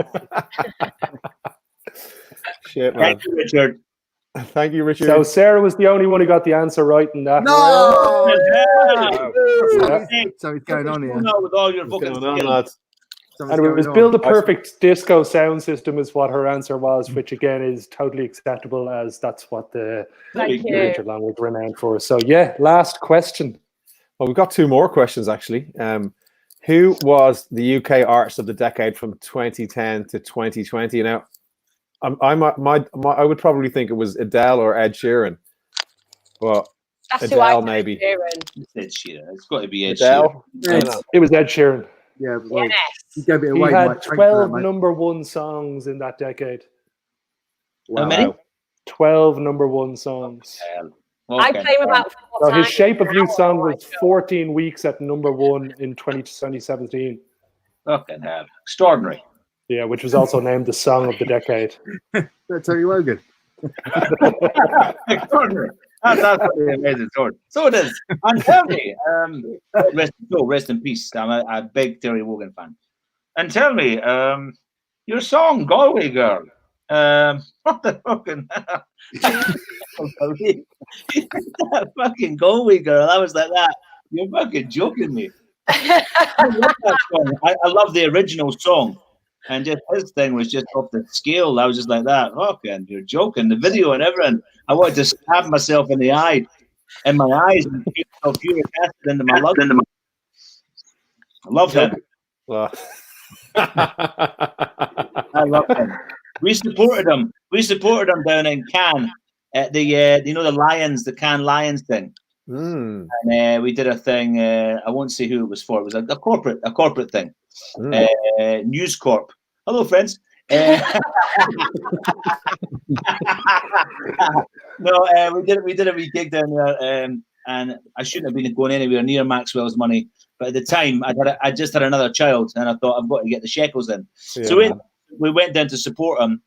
S2: Shit, man.
S3: Thank you, Richard.
S2: Thank you, Richard.
S1: So Sarah was the only one who got the answer right in that.
S5: No!
S3: Hey,
S5: So it's going on here.
S3: with all your fucking
S2: What's going on,
S3: skills.
S2: lads?
S5: So
S1: And it was build a perfect disco sound system is what her answer was, which again is totally acceptable as that's what the
S4: Thank you.
S1: Richard Long was renowned for. So yeah, last question.
S2: Well, we've got two more questions actually. Who was the UK artist of the decade from 2010 to 2020? Now, I would probably think it was Adele or Ed Sheeran, but
S4: That's who I
S2: Adele
S4: think
S2: maybe.
S3: It's Ed Sheeran. It's got to be Ed Sheeran.
S2: Adele.
S1: It was Ed Sheeran.
S5: Yeah,
S4: Yes.
S5: you gave it
S1: He
S5: away.
S1: had
S5: Mike. Thanks for
S1: 12
S5: that, mate.
S1: number one songs in that decade.
S3: How many?
S1: 12 number one songs.
S4: I play him about 4
S1: So
S4: times.
S1: his Shape of
S4: an
S1: You
S4: hour
S1: song
S4: on my
S1: was
S4: show.
S1: 14 weeks at number one in 2017.
S3: Fucking hell. Extraordinary.
S1: Yeah, which was also named the song of the decade.
S5: That's Terry Wogan.
S3: Extraordinary. That's absolutely amazing. So it is. And tell me, rest in peace. I'm a big Terry Wogan fan. And tell me, your song Galway Girl. What the fucking that fucking Galway Girl. I was like that. You're fucking joking me. I love that song. I love the original song. And just his thing was just off the scale. I was just like that. Fucking, you're joking. The video and everything. I wanted to stab myself in the eye, in my eyes, and feel uric acid into my lungs. I love him.
S2: Well.
S3: I love him. We supported him. We supported him down in Cannes at the the Lions, the Cannes Lions thing.
S2: Mm.
S3: And we did a thing. I won't say who it was for. It was a corporate thing. News Corp. Hello, friends. No, we did a wee gig down there, and I shouldn't have been going anywhere near Maxwell's money. But at the time, I just had another child, and I thought I've got to get the shekels in.
S2: Yeah,
S3: So we went down to support him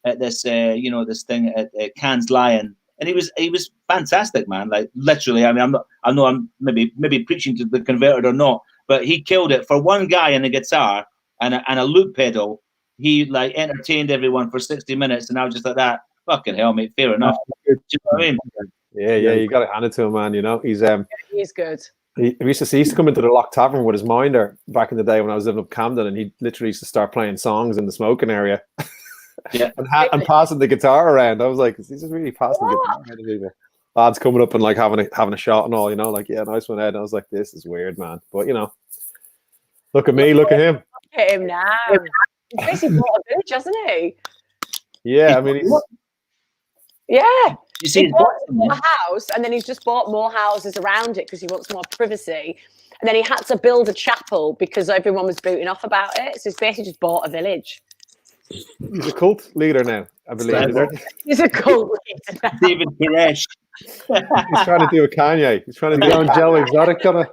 S3: at this, this thing at Cannes Lion, and he was fantastic, man. Like literally, I mean, I'm maybe preaching to the converted or not, but he killed it for one guy and a guitar and a loop pedal. he like entertained everyone for 60 minutes, and I was just like that. Fucking hell, mate. Fair enough. Do you know what I mean?
S2: Yeah, you got to hand it to him, man. You know, he's
S4: He's good.
S2: He used to come into the Lock Tavern with his minder back in the day when I was living up Camden, and he literally used to start playing songs in the smoking area.
S3: Yeah,
S2: and passing the guitar around. I was like, he's just really passing the guitar around to people. Lads coming up and like having a shot and all, you know, like, yeah, nice one, Ed. And I was like, this is weird, man. But you know, look at me, look at him.
S4: Look at him now. He's basically bought a village, hasn't he?
S2: Yeah, I mean,
S4: Yeah.
S3: you see,
S4: He bought a house, and then he's just bought more houses around it because he wants more privacy. And then he had to build a chapel because everyone was booting off about it. So he's basically just bought a village.
S2: he's a cult leader now, I believe.
S4: He's a cult leader now.
S3: David Koresh.
S2: He's trying to do a Kanye. He's trying to
S1: Go on, Joe Exotic, kind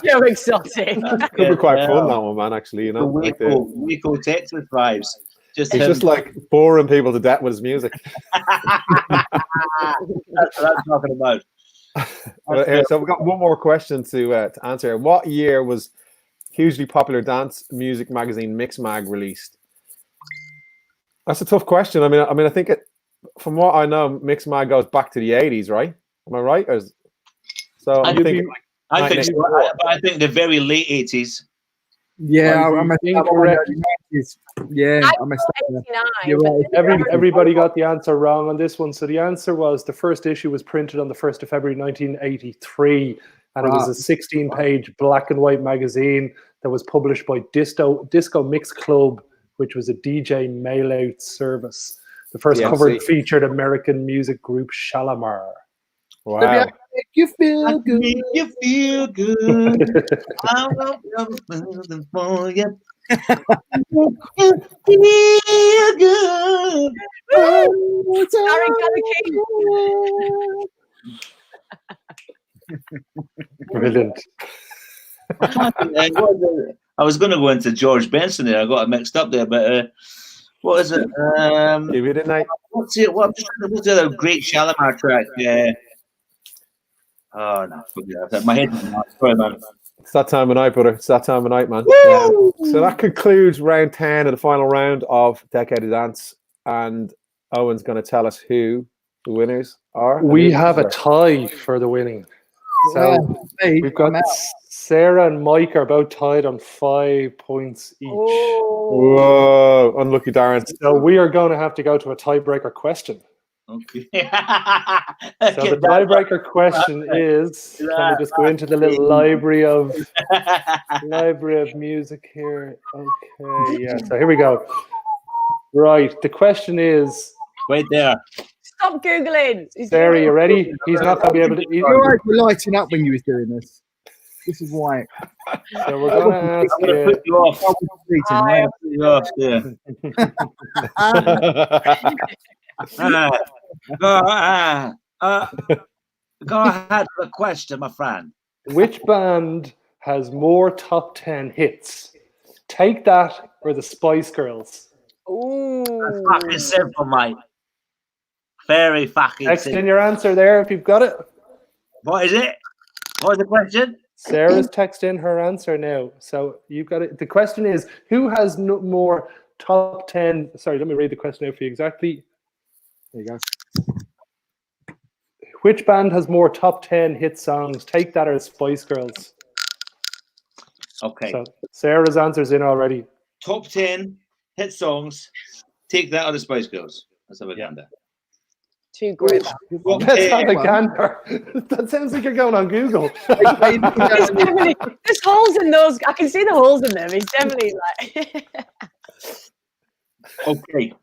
S4: Joe Exotic.
S2: Could be quite fun, that one, man. Actually, you know, like
S3: Waco, Texas vibes.
S2: he's just like boring people to death with his music.
S3: That's what I'm talking about.
S2: So we've got one more question to answer. What year was hugely popular dance music magazine Mixmag released? That's a tough question. I mean, I think from what I know, Mixmag goes back to the 80s, right? Am I right?
S3: I think the very late 80s.
S5: Yeah, I messed up.
S1: Incorrect.
S5: Yeah, I messed up.
S4: 89.
S5: You're right.
S1: Everybody got the answer wrong on this one. So the answer was the first issue was printed on the 1st of February 1983, and it was a 16-page black and white magazine that was published by Disco Mix Club, which was a DJ mail-out service. The first cover featured American music group Shalamar.
S2: Wow.
S5: Make you feel good.
S3: Make you feel good. I love you for you. Feel good.
S4: Sorry,
S1: Brilliant.
S3: I was going to go into George Benson there. I got it mixed up there, but what is it? What's the other great Shalamar track? Oh no, forget that. My head's sorry, man.
S2: It's that time of night, brother. It's that time of night, man. So that concludes round 10 of the final round of Decade of Dance. And Owen's going to tell us who the winners are.
S1: We have a tie for the winning. So we've got Sarah and Mike are both tied on 5 points each.
S2: Whoa, unlucky Darren.
S1: So we are going to have to go to a tiebreaker question.
S3: Okay.
S1: So the tiebreaker question is, let me just go into the little library of music here. Okay, yeah, so here we go. Right, the question is...
S3: Wait there.
S4: Stop Googling.
S1: Sarah, you ready? He's not going to be able to...
S5: Your eyes were lighting up when you was doing this. This is why.
S1: So we're going to ask
S3: I'm going to put you off.
S5: I
S3: Put you off, go ahead with the question, my friend.
S1: Which band has more top 10 hits? Take That or the Spice Girls?
S4: Ooh.
S3: That's fucking simple, mate. Very fucking
S1: Text
S3: simple.
S1: in your answer there if you've got it.
S3: What is it? What is the question?
S1: Sarah's texting her answer now. So you've got it. The question is, who has more top 10? Sorry, let me read the question out for you exactly. There you go. Which band has more top 10 hit songs? Take That or Spice Girls?
S3: Okay.
S1: So Sarah's answer's in already.
S3: Top 10 hit songs. Take That or the Spice Girls. Let's have a gander.
S4: Too great.
S1: Let's have a gander. That sounds like you're going on Google.
S4: There's holes in those. I can see the holes in them. He's definitely like.
S3: Okay.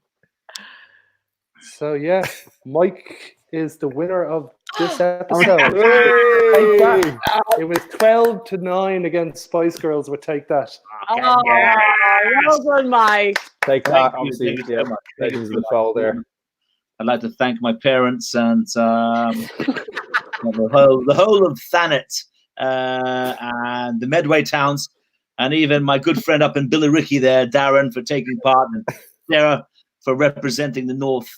S1: So yeah, Mike is the winner of this episode. Take That. It was 12-9 against Spice Girls with Take That.
S4: Oh, well done, Mike.
S2: Take That, obviously. Yeah, Megan's in the foul there.
S3: I'd like to thank my parents and the whole of Thanet and the Medway towns, and even my good friend up in Billericay there, Darren, for taking part, and Sarah for representing the North.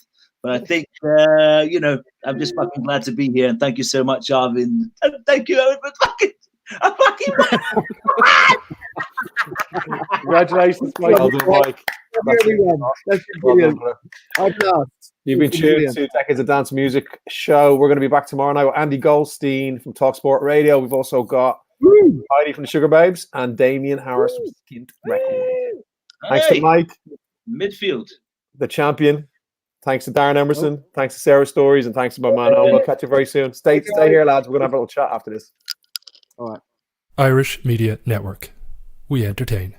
S3: But I think, I'm just fucking glad to be here, and thank you so much, Arvin. And thank you, Owen, for fucking A fucking
S1: Congratulations, Mike.
S2: Well done, Mike.
S5: Everyone, that's brilliant. I've laughed.
S2: You've been
S5: It's
S2: tuned
S5: brilliant.
S2: to Decades of Dance Music show. We're going to be back tomorrow night with Andy Goldstein from TalkSport Radio. We've also got
S5: Woo!
S2: Heidi from the Sugar Babes and Damien Harris from Skint Records. Thanks to Mike,
S3: midfield.
S2: the champion. Thanks to Darren Emerson. Thanks to Sarah Stories, and thanks to my man. We'll catch you very soon. Stay here, lads. We're going to have a little chat after this.
S5: All right.
S6: Irish Media Network. We entertain.